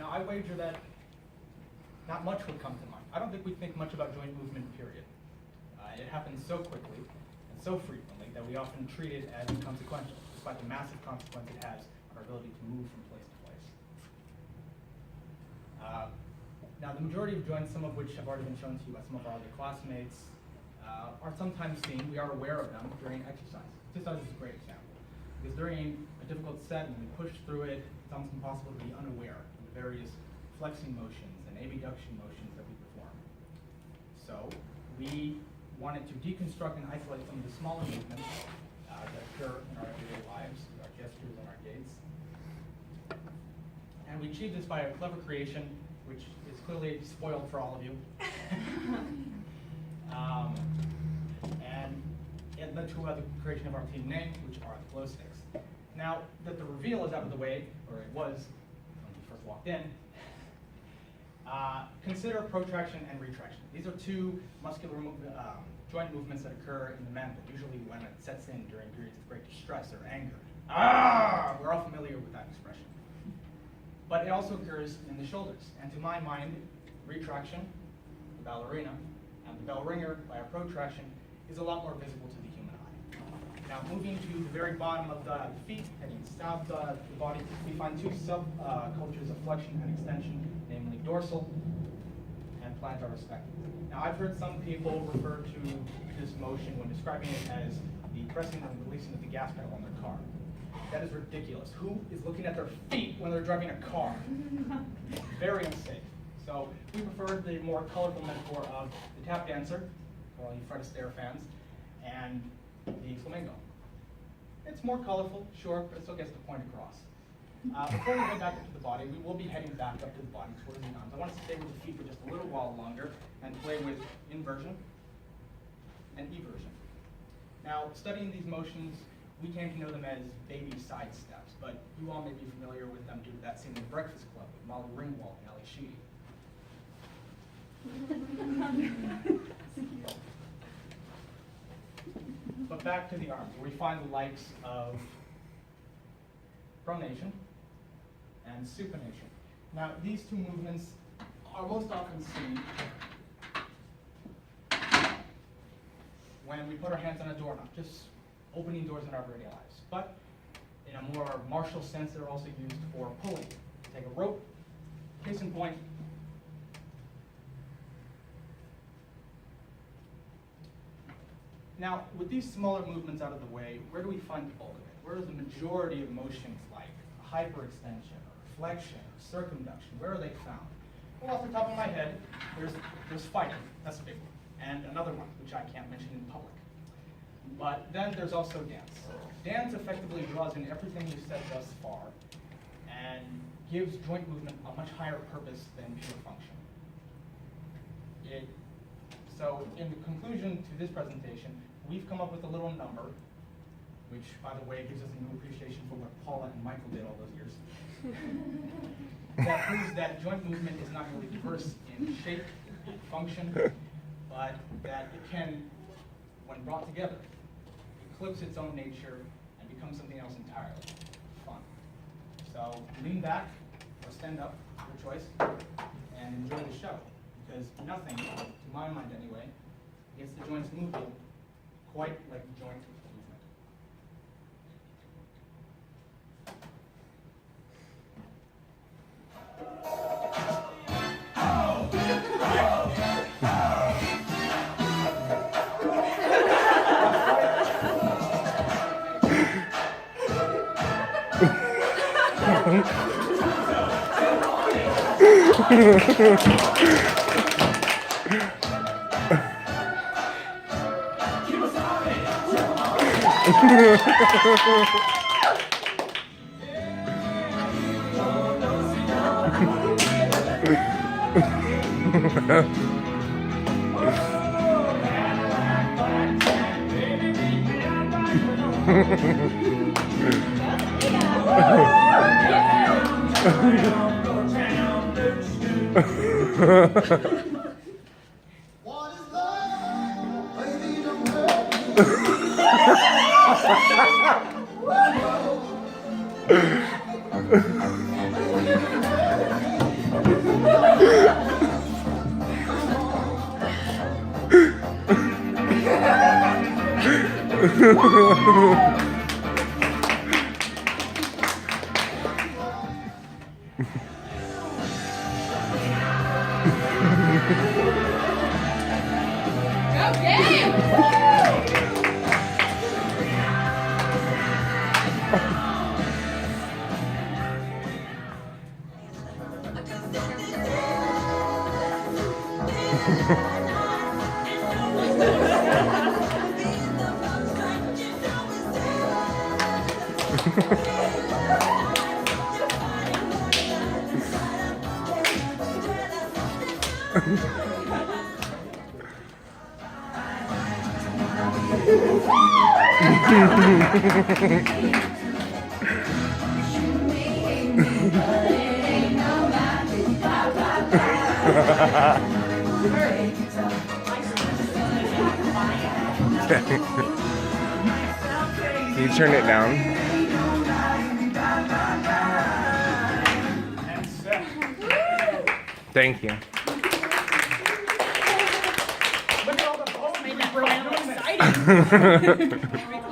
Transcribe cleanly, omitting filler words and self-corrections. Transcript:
Now, I wager that not much would come to mind. I don't think we think much about joint movement, period. It happens so quickly and so frequently that we often treat it as inconsequential, despite the massive consequence it has on our ability to move from place to place. Now, the majority of joints, some of which have already been shown to you by some of our other classmates, are sometimes seen, we are aware of them during exercise. Exercise is a great example, because during a difficult set, when we push through it, it's almost impossible to be unaware of the various flexing motions and abduction motions that we perform. So, we wanted to deconstruct and isolate some of the smaller movements that occur in our everyday lives, our gestures and our gaits. And we achieved this by a clever creation, which is clearly spoiled for all of you. And it led to the creation of our team name, which are the Glowsticks. Now that the reveal is out of the way, or it was when we first walked in, consider protraction and retraction. These are two muscular joint movements that occur in the mandible, usually when it sets in during periods of great distress or anger. We're all familiar with that expression. But it also occurs in the shoulders. And to my mind, retraction, the ballerina, and the bell ringer, by a protraction, is a lot more visible to the human eye. Now, moving to the very bottom of the feet, heading south the body, we find two subcultures of flexion and extension, namely dorsal and plantar respectively. Now, I've heard some people refer to this motion when describing it as the pressing and releasing of the gas pedal on their car. That is ridiculous. Who is looking at their feet when they're driving a car? Very unsafe. So we preferred the more colorful metaphor of the tap dancer, for all you Fred Astaire fans, and the flamingo. It's more colorful, sure, but it still gets the point across. Before we head back up to the body, we will be heading back up to the body towards the arms. I want us to stay with the feet for just a little while longer and play with inversion and eversion. Now, studying these motions, we came to know them as baby side steps, but you all may be familiar with them due to that scene in Breakfast Club with Molly Ringwald and Ali Sheedy. But back to the arms, where we find the likes of pronation and supination. Now, these two movements are most often seen when we put our hands on a doorknob, just opening doors in our everyday lives. But in a more martial sense, they're also used for pulling. Take a rope, case in point. Now, with these smaller movements out of the way, where do we find the bulk of it? Where are the majority of motions like hyperextension, or flexion, or circumduction? Where are they found? Well, off the top of my head, there's fighting. That's a big one. And another one, which I can't mention in public. But then there's also dance. Dance effectively draws in everything we've said thus far and gives joint movement a much higher purpose than pure function. So in the conclusion to this presentation, we've come up with a little number, which, by the way, gives us a new appreciation for what Paula and Michael did all those years, that proves that joint movement is not only diverse in shape and function, but that it can, when brought together, eclipse its own nature and become something else entirely, fun. So lean back or stand up, your choice, and enjoy the show, because nothing, to my mind anyway, gets the joints moving quite like joint movement. What is love? Baby, don't hurt. Go game! Can you turn it down? And set. Thank you. Look at all the bones. Made that We're final doing this. exciting.